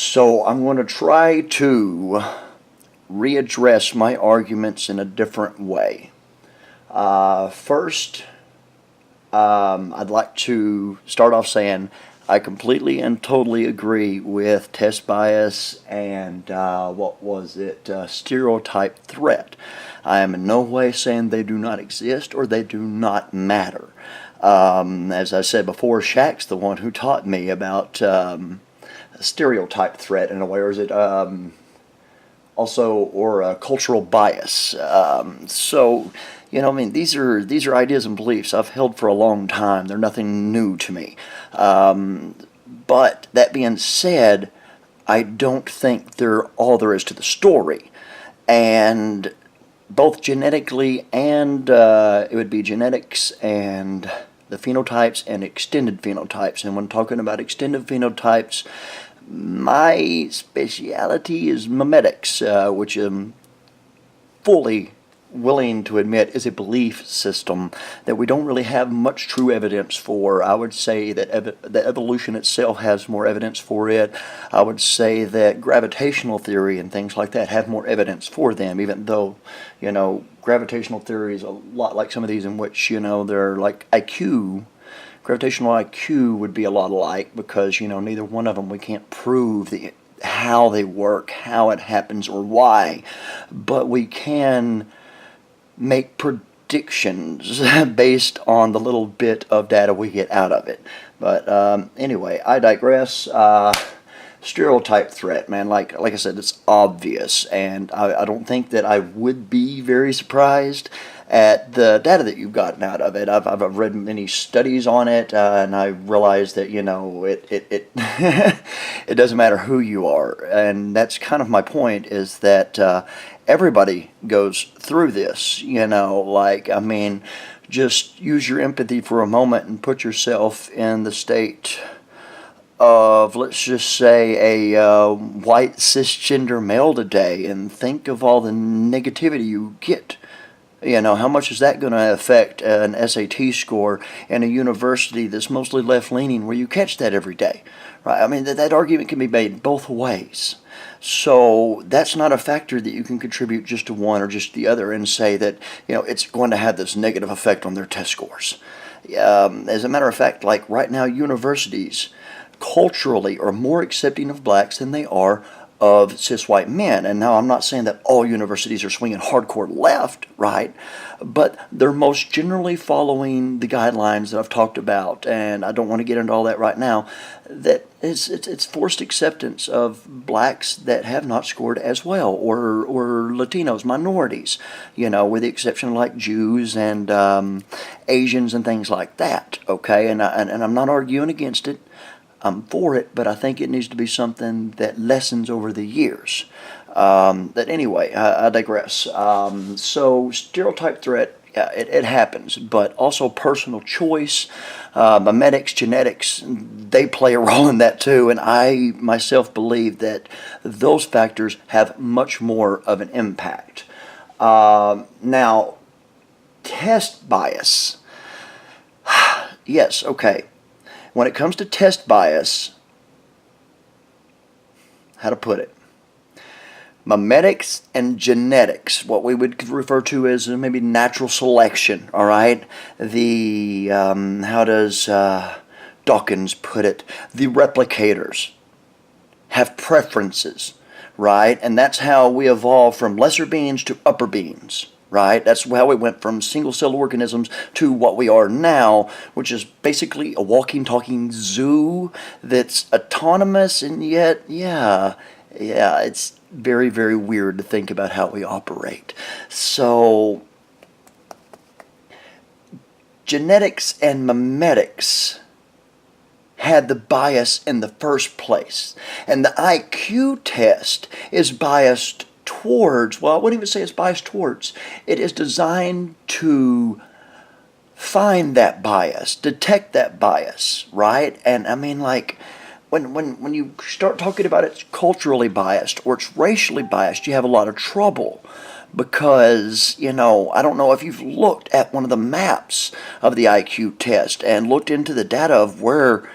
So I'm going to try to readdress my arguments in a different way. First, I'd like to start off saying I completely and totally agree with test bias and stereotype threat. I am in no way saying they do not exist or they do not matter. As I said before, Shaq's the one who taught me about stereotype threat in a way, or is it or cultural bias? These are ideas and beliefs I've held for a long time. They're nothing new to me. But that being said, I don't think they're all there is to the story. And both genetically and it would be genetics and the phenotypes and extended phenotypes. And when talking about extended phenotypes, my speciality is memetics, which I'm fully willing to admit is a belief system that we don't really have much true evidence for. I would say that the evolution itself has more evidence for it. I would say that gravitational theory and things like that have more evidence for them, even though, gravitational theory is a lot like some of these in which, they're like IQ. Gravitational IQ would be a lot alike because, neither one of them we can't prove how they work, how it happens, or why. But we can make predictions based on the little bit of data we get out of it. But anyway, I digress. Stereotype threat, man, like I said, it's obvious, and I don't think that I would be very surprised at the data that you've gotten out of it. I've read many studies on it, and I realize that it it doesn't matter who you are, and that's kind of my point. Is that everybody goes through this, just use your empathy for a moment and put yourself in the state of, let's just say, a white cisgender male today, and think of all the negativity you get. How much is that going to affect an SAT score in a university that's mostly left-leaning where you catch that every day, right? I mean, that argument can be made both ways. So that's not a factor that you can contribute just to one or just the other and say that, it's going to have this negative effect on their test scores. As a matter of fact, like right now, universities culturally are more accepting of blacks than they are of cis white men. And now I'm not saying that all universities are swinging hardcore left, right? But they're most generally following the guidelines that I've talked about, and I don't want to get into all that right now. That it's forced acceptance of blacks that have not scored as well, or Latinos, minorities, with the exception of like Jews and Asians and things like that. Okay, and I'm not arguing against it. I'm for it, but I think it needs to be something that lessens over the years. But anyway, I digress. So stereotype threat, yeah, it happens, but also personal choice, memetics, genetics, they play a role in that too, and I myself believe that those factors have much more of an impact. Now, test bias. Yes, okay. When it comes to test bias, how to put it, memetics and genetics, what we would refer to as maybe natural selection, all right? How does Dawkins put it? The replicators have preferences, right? And that's how we evolve from lesser beings to upper beings. Right? That's how we went from single-cell organisms to what we are now, which is basically a walking, talking zoo that's autonomous, and yet, yeah, it's very, very weird to think about how we operate. So, genetics and memetics had the bias in the first place, and the IQ test is biased towards, well, I wouldn't even say it's biased towards. It is designed to find that bias, detect that bias, right? And I mean, like, when you start talking about it's culturally biased or it's racially biased, you have a lot of trouble. Because, I don't know if you've looked at one of the maps of the IQ test and looked into the data of where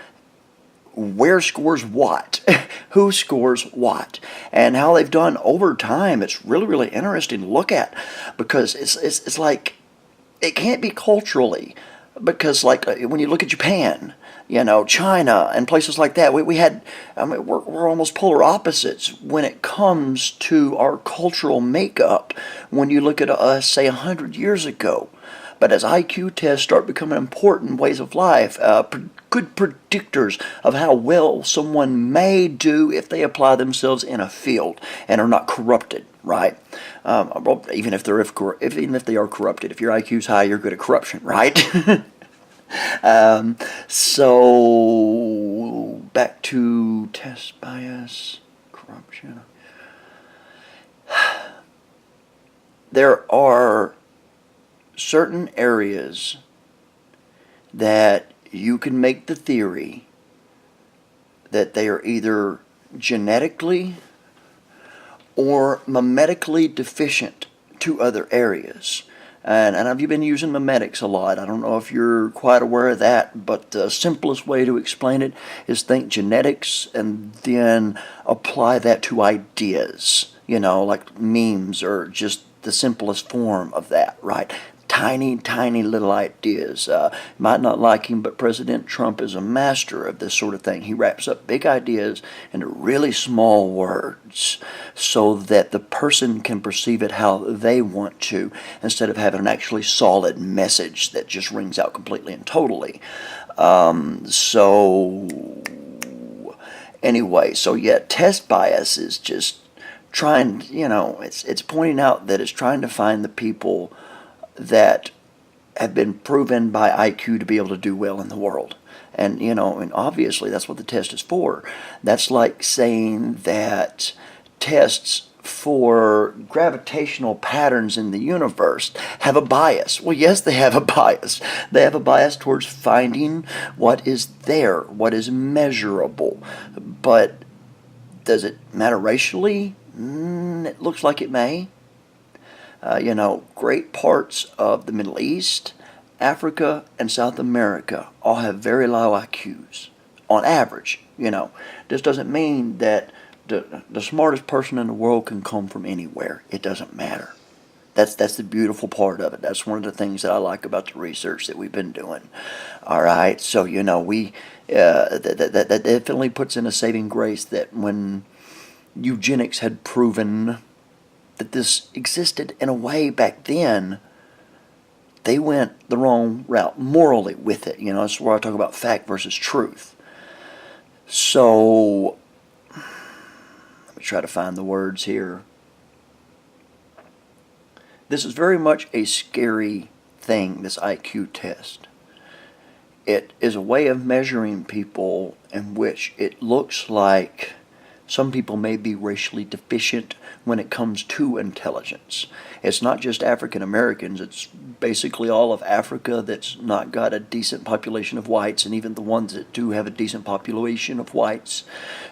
where scores what, who scores what, and how they've done over time. It's really, really interesting to look at, because it's like, it can't be culturally, because like when you look at Japan, China and places like that, we had, I mean, we're almost polar opposites when it comes to our cultural makeup when you look at us, say, 100 years ago. But as IQ tests start becoming important ways of life, good predictors of how well someone may do if they apply themselves in a field and are not corrupted, right? Even if they are corrupted, if your IQ's high, you're good at corruption, right? So back to test bias, corruption. There are certain areas that you can make the theory that they are either genetically or mimetically deficient to other areas. And I've been using mimetics a lot. I don't know if you're quite aware of that, but the simplest way to explain it is think genetics and then apply that to ideas. Like memes are just the simplest form of that, right? Tiny, tiny little ideas. Might not like him, but President Trump is a master of this sort of thing. He wraps up big ideas into really small words so that the person can perceive it how they want to, instead of having an actually solid message that just rings out completely and totally. Test bias is just trying, it's pointing out that it's trying to find the people that have been proven by IQ to be able to do well in the world. And, and obviously that's what the test is for. That's like saying that tests for gravitational patterns in the universe have a bias. Well, yes, they have a bias. They have a bias towards finding what is there, what is measurable. But does it matter racially? It looks like it may. Great parts of the Middle East, Africa, and South America all have very low IQs on average. This doesn't mean that the smartest person in the world can come from anywhere. It doesn't matter. That's the beautiful part of it. That's one of the things that I like about the research that we've been doing. All right, so we that definitely puts in a saving grace that when eugenics had proven that this existed in a way back then, they went the wrong route morally with it. That's where I talk about fact versus truth. So, let me try to find the words here. This is very much a scary thing, this IQ test. It is a way of measuring people in which it looks like some people may be racially deficient when it comes to intelligence. It's not just African Americans, it's basically all of Africa that's not got a decent population of whites, and even the ones that do have a decent population of whites,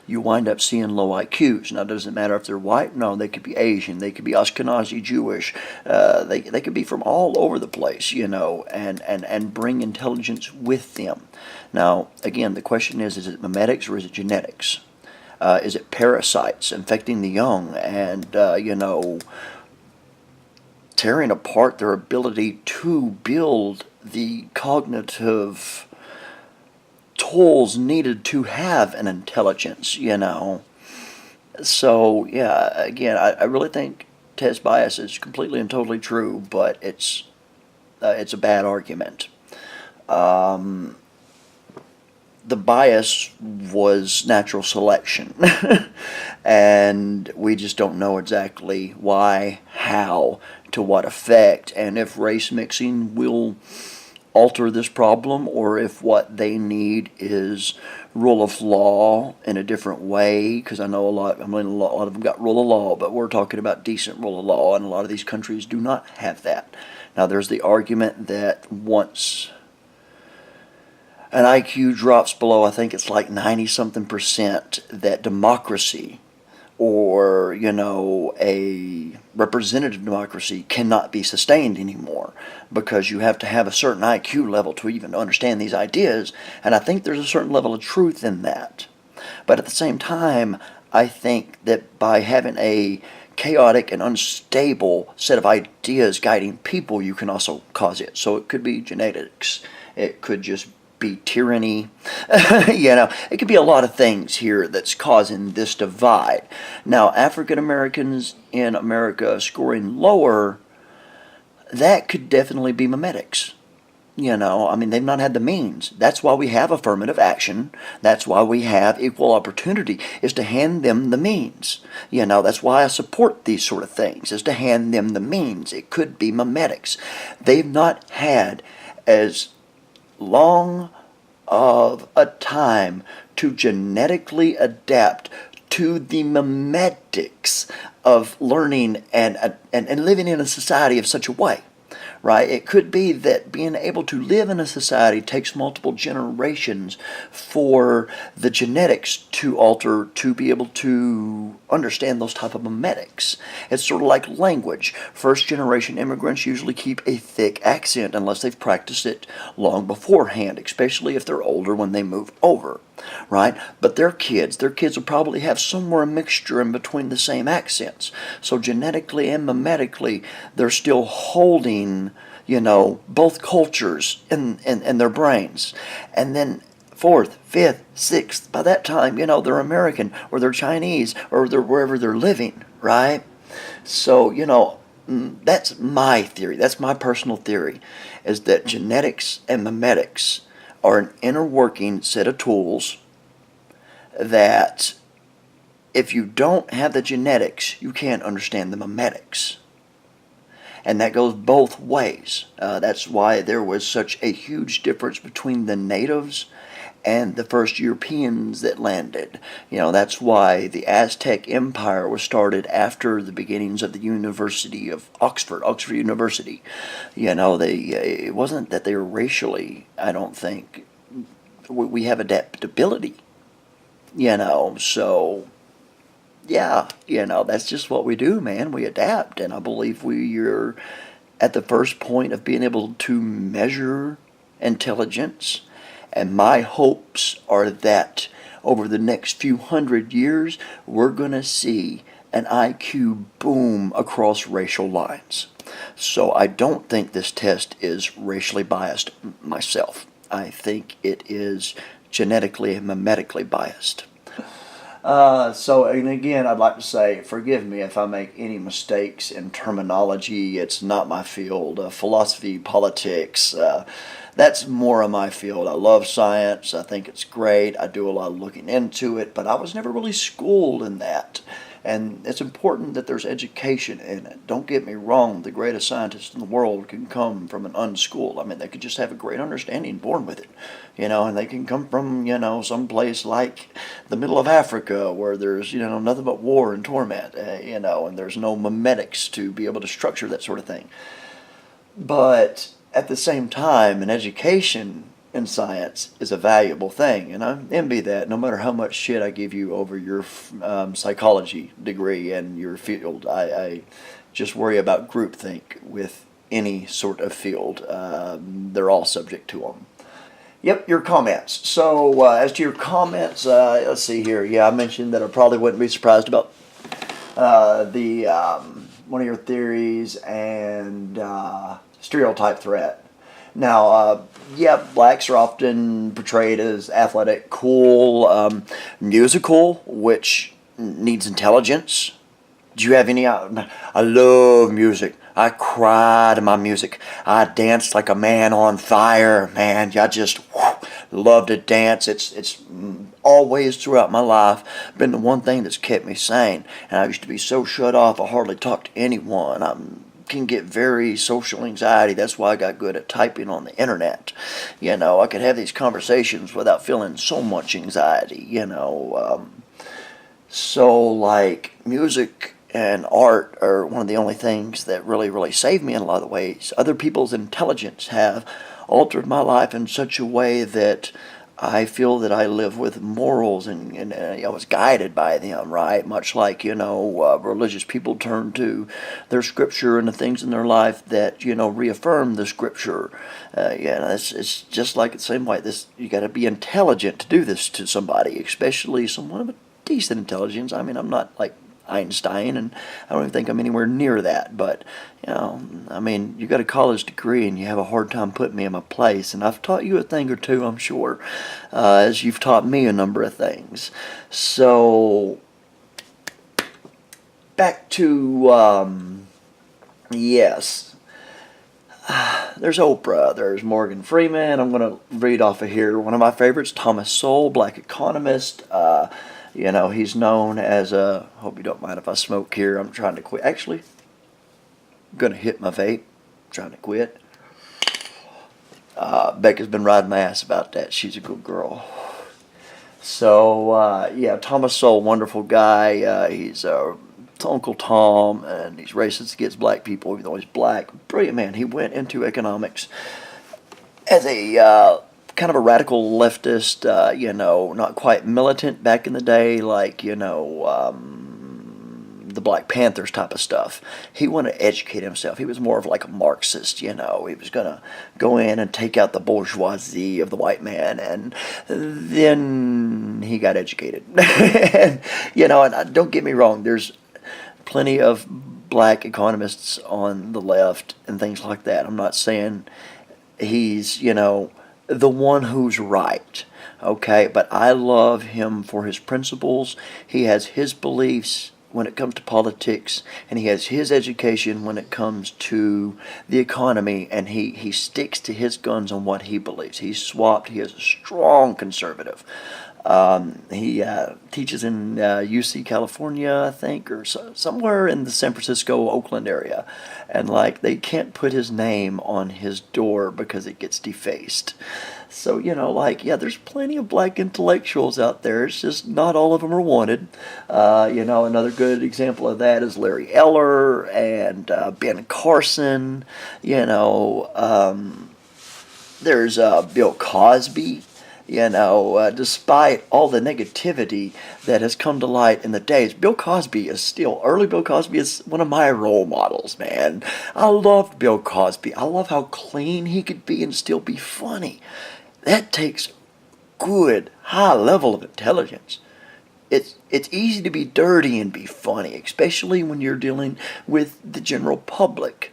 you wind up seeing low IQs. Now, it doesn't matter if they're white. No, they could be Asian, they could be Ashkenazi Jewish, they could be from all over the place, and bring intelligence with them. Now, again, the question is it mimetics or is it genetics? Is it parasites infecting the young and, tearing apart their ability to build the cognitive tools needed to have an intelligence, So, yeah, again, I really think test bias is completely and totally true, but it's a bad argument. The bias was natural selection, and we just don't know exactly why, how, to what effect, and if race mixing will alter this problem, or if what they need is rule of law in a different way, because a lot of them got rule of law, but we're talking about decent rule of law, and a lot of these countries do not have that. Now, there's the argument that once an IQ drops below, I think it's like 90-something%, that democracy or, a representative democracy cannot be sustained anymore because you have to have a certain IQ level to even understand these ideas. And I think there's a certain level of truth in that. But at the same time, I think that by having a chaotic and unstable set of ideas guiding people, you can also cause it. So it could be genetics. It could just be tyranny. It could be a lot of things here that's causing this divide. Now, African Americans in America scoring lower, that could definitely be memetics. They've not had the means. That's why we have affirmative action. That's why we have equal opportunity, is to hand them the means. That's why I support these sort of things, is to hand them the means. It could be memetics. They've not had as long of a time to genetically adapt to the memetics of learning and living in a society of such a way. Right? It could be that being able to live in a society takes multiple generations for the genetics to alter to be able to understand those type of memetics. It's sort of like language. First generation immigrants usually keep a thick accent unless they've practiced it long beforehand, especially if they're older when they move over. Right? But their kids will probably have somewhere a mixture in between the same accents. So genetically and memetically, they're still holding, both cultures in their brains. And then fourth, fifth, sixth, by that time, they're American or they're Chinese or they're wherever they're living, right? So, that's my theory. That's my personal theory, is that genetics and memetics are an inner working set of tools that if you don't have the genetics, you can't understand the memetics. And that goes both ways. That's why there was such a huge difference between the natives and the first Europeans that landed. That's why the Aztec Empire was started after the beginnings of the University of Oxford University. It wasn't that they were racially, I don't think. We have adaptability, so yeah, that's just what we do, man. We adapt, and I believe we're at the first point of being able to measure intelligence. And my hopes are that over the next few hundred years, we're going to see an IQ boom across racial lines. So I don't think this test is racially biased myself. I think it is genetically and memetically biased. And again, I'd like to say, forgive me if I make any mistakes in terminology. It's not my field. Philosophy, politics, that's more of my field. I love science. I think it's great. I do a lot of looking into it, but I was never really schooled in that. And it's important that there's education in it. Don't get me wrong, the greatest scientists in the world can come from an unschooled. They could just have a great understanding born with it, and they can come from, some place like the middle of Africa where there's, nothing but war and torment, and there's no memetics to be able to structure that sort of thing. But at the same time, an education in science is a valuable thing, and I envy that. No matter how much shit I give you over your psychology degree and your field, I just worry about groupthink with any sort of field. They're all subject to them. Yep, your comments. So as to your comments, let's see here. Yeah, I mentioned that I probably wouldn't be surprised about the one of your theories and stereotype threat. Now, blacks are often portrayed as athletic, cool, musical, which needs intelligence. Do you have any? I love music. I cry to my music. I dance like a man on fire, man. I just love to dance. It's always throughout my life been the one thing that's kept me sane. And I used to be so shut off, I hardly talk to anyone. I can get very social anxiety. That's why I got good at typing on the internet. I could have these conversations without feeling so much anxiety. So like music and art are one of the only things that really, really saved me in a lot of ways. Other people's intelligence have altered my life in such a way that I feel that I live with morals, and I was guided by them, right? Much like, religious people turn to their scripture and the things in their life that, reaffirm the scripture. It's just like the same way. You got to be intelligent to do this to somebody, especially someone of a decent intelligence. I mean, I'm not like Einstein, and I don't even think I'm anywhere near that. But, I mean, you got a college degree and you have a hard time putting me in my place. And I've taught you a thing or two, I'm sure, as you've taught me a number of things. So, back to, yes. There's Oprah, there's Morgan Freeman. I'm going to read off of here. One of my favorites, Thomas Sowell, black economist. He's known as a, hope you don't mind if I smoke here. I'm trying to quit. Actually, I'm going to hit my vape. I'm trying to quit. Becca's been riding my ass about that. She's a good girl. So, Thomas Sowell, wonderful guy. He's Uncle Tom, and he's racist against black people, even though he's black. Brilliant man. He went into economics as a kind of a radical leftist, not quite militant back in the day, like, the Black Panthers type of stuff. He wanted to educate himself. He was more of like a Marxist, He was going to go in and take out the bourgeoisie of the white man, and then he got educated. and don't get me wrong, there's plenty of black economists on the left and things like that. I'm not saying he's, the one who's right, okay? But I love him for his principles. He has his beliefs when it comes to politics, and he has his education when it comes to the economy, and he sticks to his guns on what he believes. He is a strong conservative. He teaches in UC California, I think, or somewhere in the San Francisco, Oakland area. And, they can't put his name on his door because it gets defaced. So, there's plenty of black intellectuals out there. It's just not all of them are wanted. Another good example of that is Larry Eller and Ben Carson. There's Bill Cosby. Despite all the negativity that has come to light in the days, early Bill Cosby is one of my role models, man. I loved Bill Cosby. I love how clean he could be and still be funny. That takes good, high level of intelligence. It's easy to be dirty and be funny, especially when you're dealing with the general public.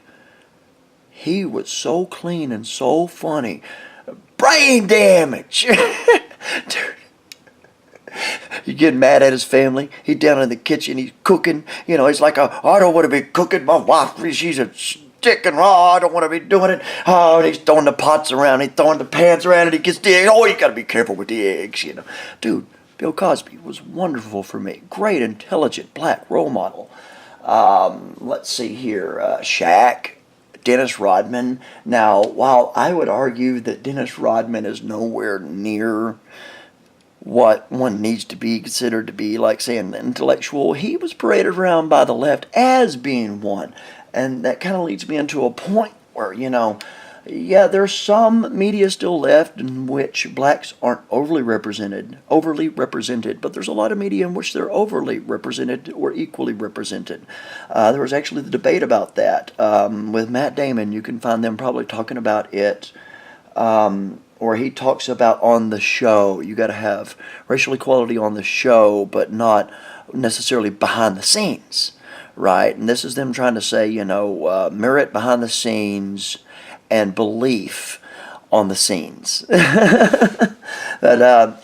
He was so clean and so funny. Brain damage! Dude. You get mad at his family. He's down in the kitchen. He's cooking. He's like, I don't want to be cooking. My wife, she's a stick and raw. I don't want to be doing it. Oh, and he's throwing the pots around. He's throwing the pans around, and he gets the eggs. Oh, you got to be careful with the eggs, Dude, Bill Cosby was wonderful for me. Great, intelligent, black role model. Let's see here. Shaq. Dennis Rodman. Now, while I would argue that Dennis Rodman is nowhere near what one needs to be considered to be, like, say, an intellectual, he was paraded around by the left as being one. And that kind of leads me into a point where, there's some media still left in which blacks aren't overly represented, but there's a lot of media in which they're overly represented or equally represented. There was actually the debate about that with Matt Damon. You can find them probably talking about it, or he talks about on the show. You got to have racial equality on the show, but not necessarily behind the scenes, right? And this is them trying to say, merit behind the scenes and belief on the scenes. But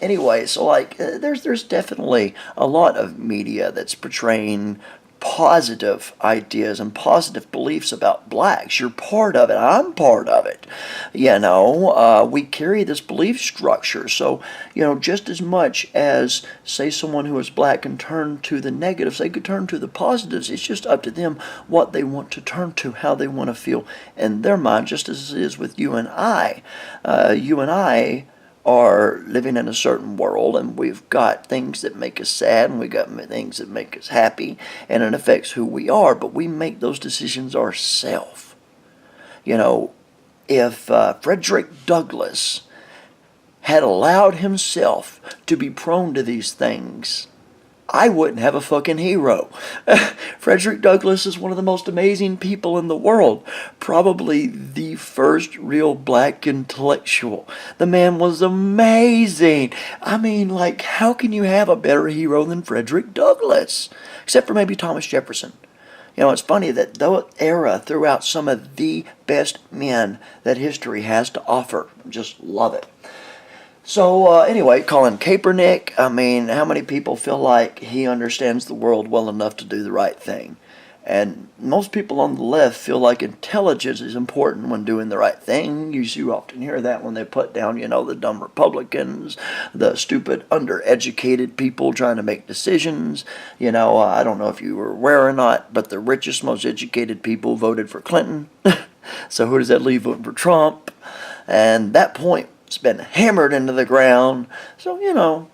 anyway, so there's definitely a lot of media that's portraying positive ideas and positive beliefs about blacks. You're part of it. I'm part of it. We carry this belief structure. So, just as much as, say, someone who is black can turn to the negatives, they could turn to the positives. It's just up to them what they want to turn to, how they want to feel in their mind, just as it is with you and I. You and I are living in a certain world, and we've got things that make us sad, and we've got things that make us happy, and it affects who we are, but we make those decisions ourselves. If Frederick Douglass had allowed himself to be prone to these things, I wouldn't have a fucking hero. Frederick Douglass is one of the most amazing people in the world. Probably the first real black intellectual. The man was amazing. I mean, like, how can you have a better hero than Frederick Douglass? Except for maybe Thomas Jefferson. You know, it's funny that that era threw out some of the best men that history has to offer. Just love it. So anyway, Colin Kaepernick, I mean, how many people feel like he understands the world well enough to do the right thing? And most people on the left feel like intelligence is important when doing the right thing. You often hear that when they put down, you know, the dumb Republicans, the stupid, undereducated people trying to make decisions. You know, I don't know if you were aware or not, but the richest, most educated people voted for Clinton. So who does that leave voting for Trump? And that point, it's been hammered into the ground. So, you know,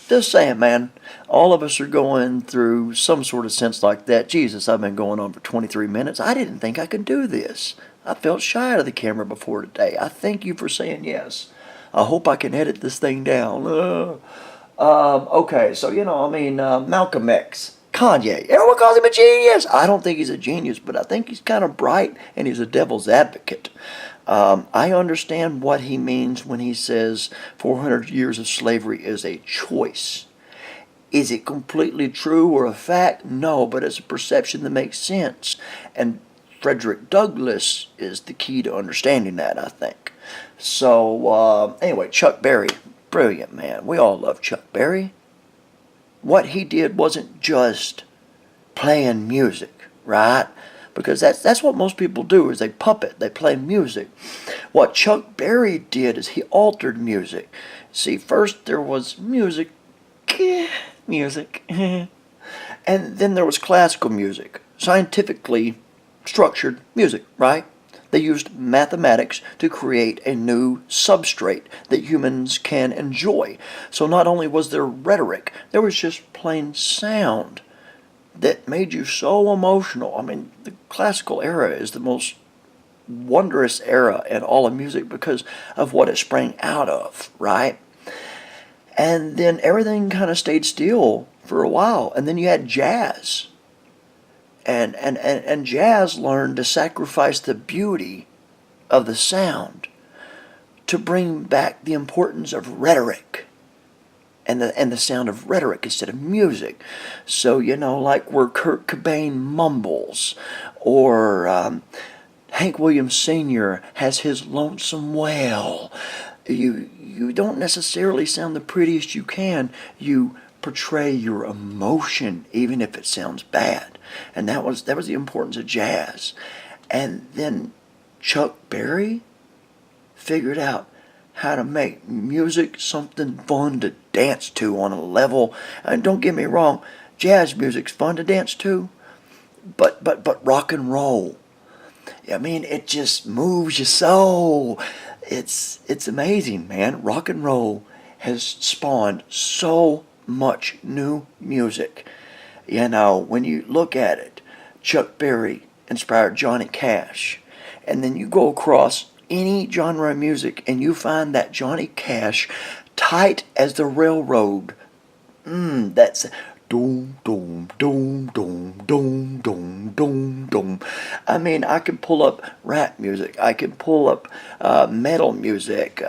just saying, man, all of us are going through some sort of sense like that. Jesus, I've been going on for 23 minutes. I didn't think I could do this. I felt shy of the camera before today. I thank you for saying yes. I hope I can edit this thing down. Okay, so, you know, I mean, Malcolm X. Kanye. Everyone calls him a genius. I don't think he's a genius, but I think he's kind of bright and he's a devil's advocate. I understand what he means when he says 400 years of slavery is a choice. Is it completely true or a fact? No, but it's a perception that makes sense. And Frederick Douglass is the key to understanding that, I think. So, anyway, Chuck Berry. Brilliant, man. We all love Chuck Berry. What he did wasn't just playing music, right? Because that's what most people do, is they puppet, they play music. What Chuck Berry did is he altered music. See, first there was music, and then there was classical music, scientifically structured music, right? They used mathematics to create a new substrate that humans can enjoy. So not only was there rhetoric, there was just plain sound that made you so emotional. I mean, the classical era is the most wondrous era in all of music because of what it sprang out of, right? And then everything kind of stayed still for a while. And then you had jazz. And jazz learned to sacrifice the beauty of the sound to bring back the importance of rhetoric. And the sound of rhetoric instead of music. So, you know, like where Kurt Cobain mumbles, or Hank Williams Sr. has his lonesome wail. You don't necessarily sound the prettiest you can. You portray your emotion, even if it sounds bad. And that was the importance of jazz. And then Chuck Berry figured out how to make music something fun to dance to on a level. And don't get me wrong, jazz music's fun to dance to, but rock and roll, I mean, it just moves your soul. It's amazing, man. Rock and roll has spawned so much new music. You know, when you look at it, Chuck Berry inspired Johnny Cash, and then you go across any genre of music and you find that Johnny Cash tight as the railroad. That's doom doom doom doom doom doom doom doom. I mean, I can pull up rap music. I can pull up metal music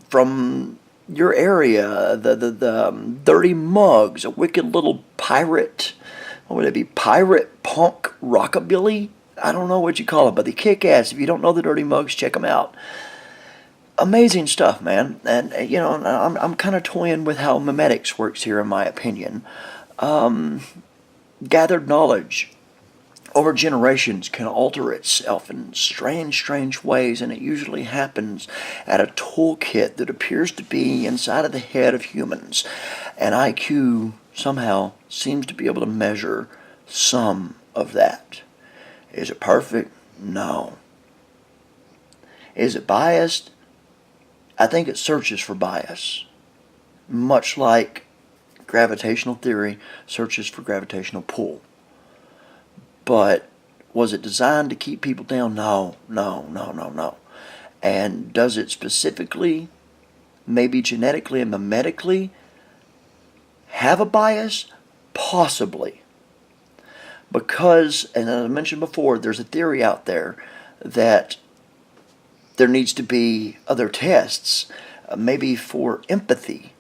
from your area. The Dirty Mugs, a wicked little pirate. What would it be? Pirate punk rockabilly. I don't know what you call it, but they kick ass. If you don't know the Dirty Mugs, check them out. Amazing stuff, man. And, you know, I'm kind of toying with how memetics works here, in my opinion. Gathered knowledge over generations can alter itself in strange ways, and it usually happens at a toolkit that appears to be inside of the head of humans. And IQ somehow seems to be able to measure some of that. Is it perfect? No. Is it biased? I think it searches for bias. Much like gravitational theory searches for gravitational pull. But was it designed to keep people down? No. And does it specifically maybe genetically and mimetically, have a bias? Possibly. Because, and as I mentioned before, there's a theory out there that there needs to be other tests, maybe for empathy.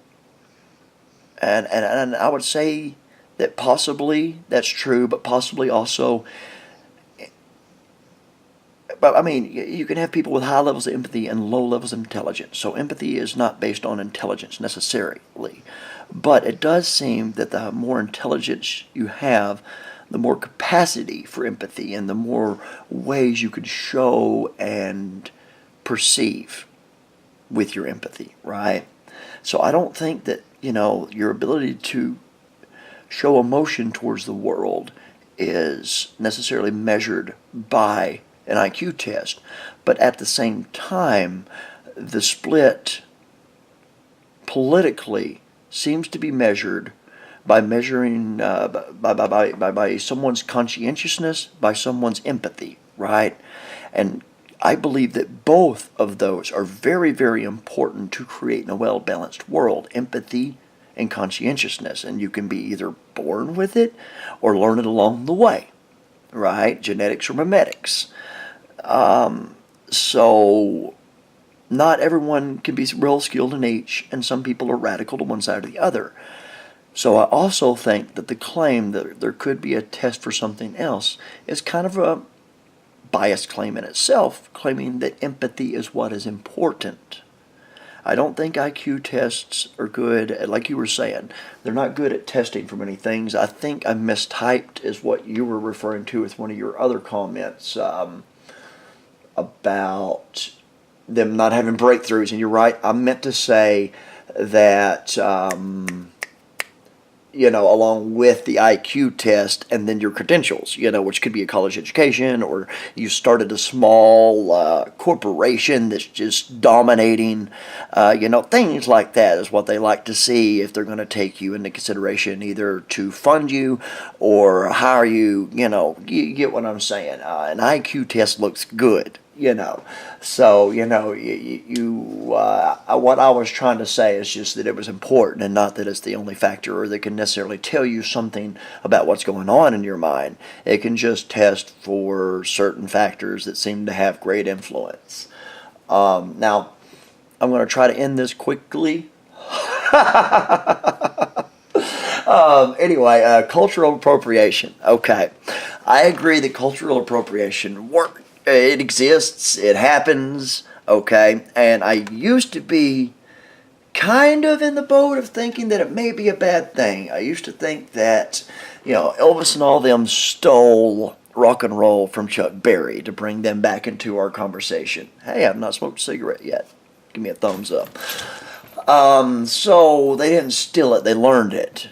And I would say that possibly that's true, but possibly also, but I mean, you can have people with high levels of empathy and low levels of intelligence. So empathy is not based on intelligence necessarily. But it does seem that the more intelligence you have, the more capacity for empathy and the more ways you could show and perceive with your empathy, right? So I don't think that, your ability to show emotion towards the world is necessarily measured by an IQ test. But at the same time, the split politically seems to be measured by measuring by someone's conscientiousness, by someone's empathy, right? And I believe that both of those are very, very important to creating a well-balanced world, empathy and conscientiousness. And you can be either born with it or learn it along the way, right? Genetics or mimetics. So not everyone can be real skilled in each, and some people are radical to one side or the other. So I also think that the claim that there could be a test for something else is kind of a biased claim in itself, claiming that empathy is what is important. I don't think IQ tests are good, like you were saying. They're not good at testing for many things. I think I mistyped is what you were referring to with one of your other comments about them not having breakthroughs. And you're right, I meant to say that along with the IQ test and then your credentials, which could be a college education, or you started a small corporation that's just dominating, things like that is what they like to see if they're going to take you into consideration, either to fund you or hire you, you get what I'm saying. An IQ test looks good. So what I was trying to say is just that it was important, and not that it's the only factor or that can necessarily tell you something about what's going on in your mind. It can just test for certain factors that seem to have great influence. Now, I'm going to try to end this quickly. Anyway, cultural appropriation. Okay, I agree that cultural appropriation works. It exists, it happens, okay? And I used to be kind of in the boat of thinking that it may be a bad thing. I used to think that, Elvis and all them stole rock and roll from Chuck Berry to bring them back into our conversation. Hey, I've not smoked a cigarette yet. Give me a thumbs up. So they didn't steal it, they learned it.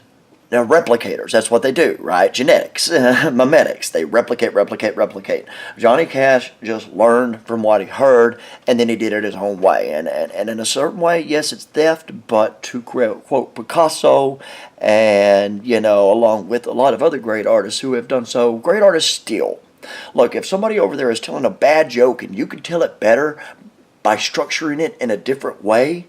Now, replicators, that's what they do, right? Genetics, mimetics, they replicate. Johnny Cash just learned from what he heard, and then he did it his own way. And in a certain way, yes, it's theft, but to quote Picasso, and, along with a lot of other great artists who have done so, great artists steal. Look, if somebody over there is telling a bad joke and you can tell it better by structuring it in a different way,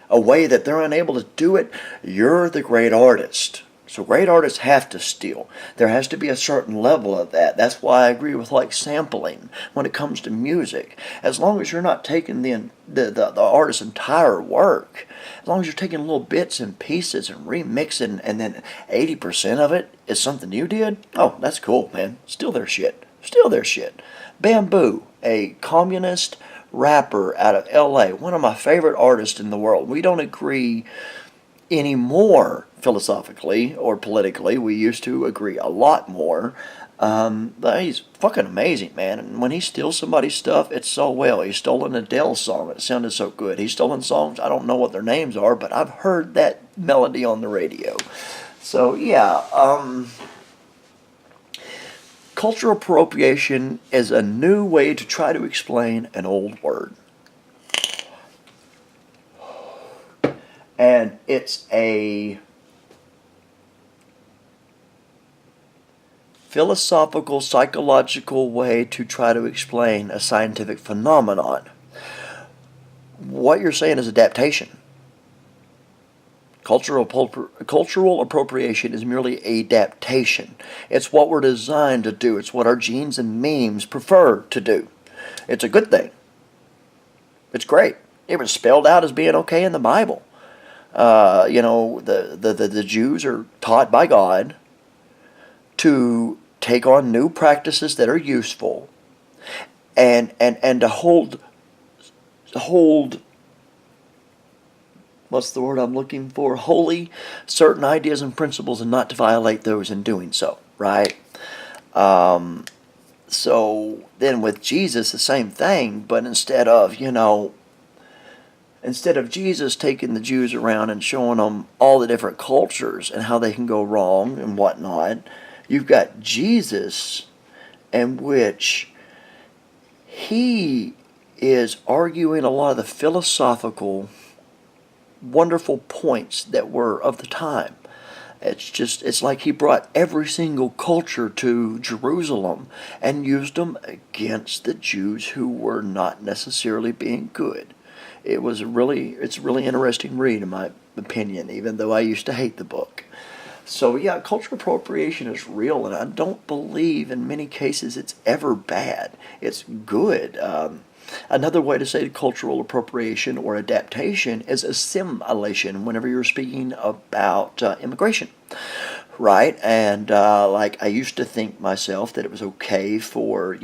a way that they're unable to do it, you're the great artist. So great artists have to steal. There has to be a certain level of that. That's why I agree with sampling when it comes to music. As long as you're not taking the artist's entire work, as long as you're taking little bits and pieces and remixing, and then 80% of it is something you did, oh, that's cool, man. Steal their shit. Bamboo, a communist rapper out of LA, one of my favorite artists in the world. We don't agree anymore philosophically or politically. We used to agree a lot more. But he's fucking amazing, man. And when he steals somebody's stuff, it's so well. He stole an Adele song. It sounded so good. He's stolen songs. I don't know what their names are, but I've heard that melody on the radio. So, yeah. Cultural appropriation is a new way to try to explain an old word. And it's a philosophical, psychological way to try to explain a scientific phenomenon. What you're saying is adaptation. Cultural appropriation is merely adaptation. It's what we're designed to do. It's what our genes and memes prefer to do. It's a good thing. It's great. It was spelled out as being okay in the Bible. The Jews are taught by God to take on new practices that are useful and to hold what's the word I'm looking for? Holy certain ideas and principles and not to violate those in doing so, right? So then with Jesus, the same thing, but instead of Jesus taking the Jews around and showing them all the different cultures and how they can go wrong and whatnot, you've got Jesus in which he is arguing a lot of the philosophical wonderful points that were of the time. It's like he brought every single culture to Jerusalem and used them against the Jews who were not necessarily being good. It's a really interesting read in my opinion, even though I used to hate the book. So yeah, cultural appropriation is real, and I don't believe in many cases it's ever bad. It's good. Another way to say cultural appropriation or adaptation is assimilation whenever you're speaking about immigration, right? And like I used to think myself that it was okay for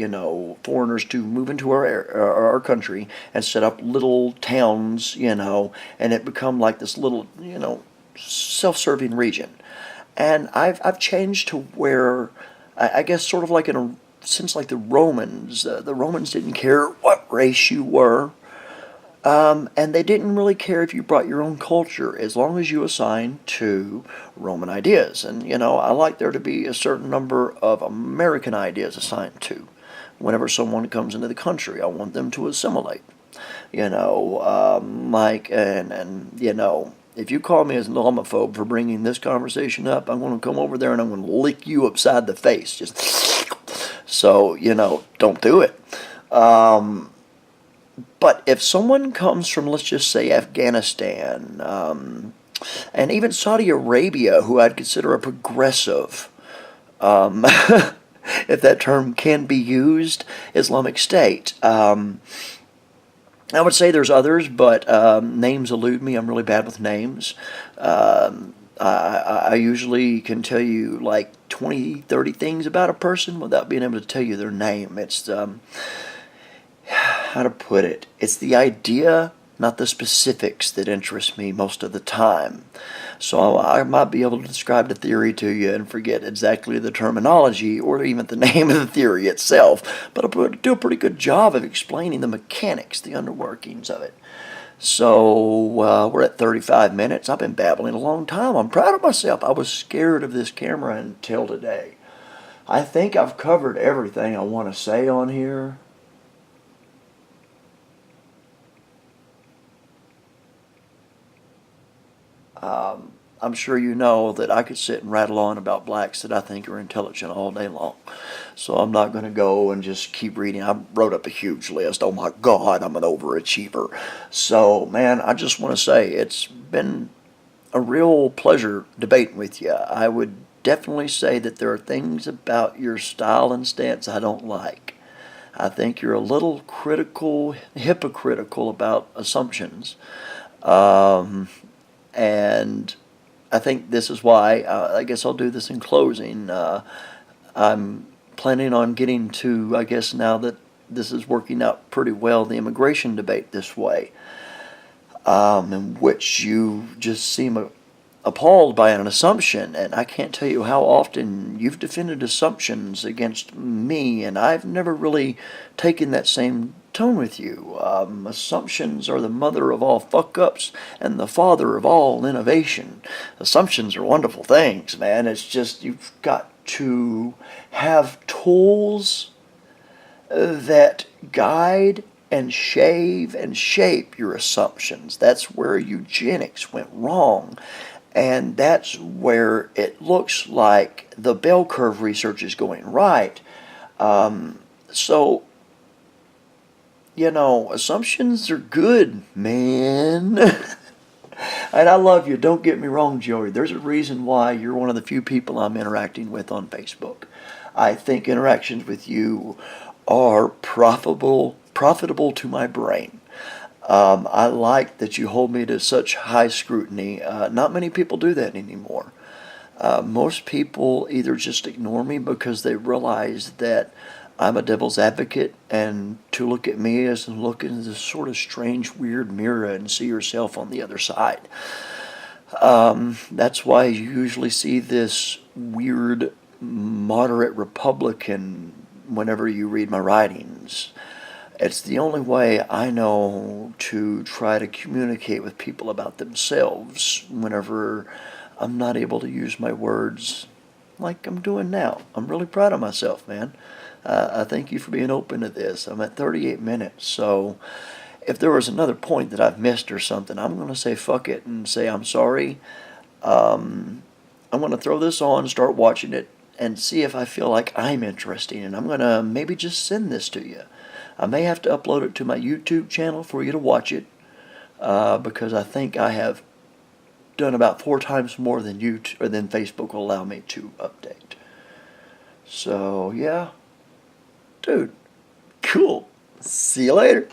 foreigners to move into our country and set up little towns, and it become like this little self-serving region. And I've changed to where I guess sort of like since like the Romans didn't care what race you were, and they didn't really care if you brought your own culture as long as you assigned to Roman ideas. And I like there to be a certain number of American ideas assigned to. Whenever someone comes into the country, I want them to assimilate. If you call me as an homophobe for bringing this conversation up, I'm going to come over there and I'm going to lick you upside the face. Just so, don't do it. But if someone comes from, let's just say, Afghanistan, and even Saudi Arabia, who I'd consider a progressive, if that term can be used, Islamic State. I would say there's others, but names elude me. I'm really bad with names. I usually can tell you like 20, 30 things about a person without being able to tell you their name. It's, how to put it? It's the idea, not the specifics, that interest me most of the time. So I might be able to describe the theory to you and forget exactly the terminology or even the name of the theory itself, but I'll do a pretty good job of explaining the mechanics, the underworkings of it. So we're at 35 minutes. I've been babbling a long time. I'm proud of myself. I was scared of this camera until today. I think I've covered everything I want to say on here. I'm sure you know that I could sit and rattle on about blacks that I think are intelligent all day long. So I'm not going to go and just keep reading. I wrote up a huge list. Oh my God, I'm an overachiever. So, man, I just want to say it's been a real pleasure debating with you. I would definitely say that there are things about your style and stance I don't like. I think you're a little hypocritical about assumptions. And I think this is why, I guess I'll do this in closing. I'm planning on getting to, I guess now that this is working out pretty well, the immigration debate this way, in which you just seem appalled by an assumption, and I can't tell you how often you've defended assumptions against me, and I've never really taken that same tone with you. Assumptions are the mother of all fuck-ups and the father of all innovation. Assumptions are wonderful things, man. It's just you've got to have tools that guide and shave and shape your assumptions. That's where eugenics went wrong. And that's where it looks like the bell curve research is going right. So, assumptions are good, man. And I love you. Don't get me wrong, Joey. There's a reason why you're one of the few people I'm interacting with on Facebook. I think interactions with you are profitable to my brain. I like that you hold me to such high scrutiny. Not many people do that anymore. Most people either just ignore me because they realize that I'm a devil's advocate, and to look at me is to look into this sort of strange, weird mirror and see yourself on the other side. That's why you usually see this weird, moderate Republican whenever you read my writings. It's the only way I know to try to communicate with people about themselves whenever I'm not able to use my words like I'm doing now. I'm really proud of myself, man. I thank you for being open to this. I'm at 38 minutes, so if there was another point that I've missed or something, I'm going to say fuck it and say I'm sorry. I'm going to throw this on, start watching it, and see if I feel like I'm interesting, and I'm going to maybe just send this to you. I may have to upload it to my YouTube channel for you to watch it, because I think I have done about 4 times more than YouTube or than Facebook will allow me to update. So yeah, dude, cool. See you later.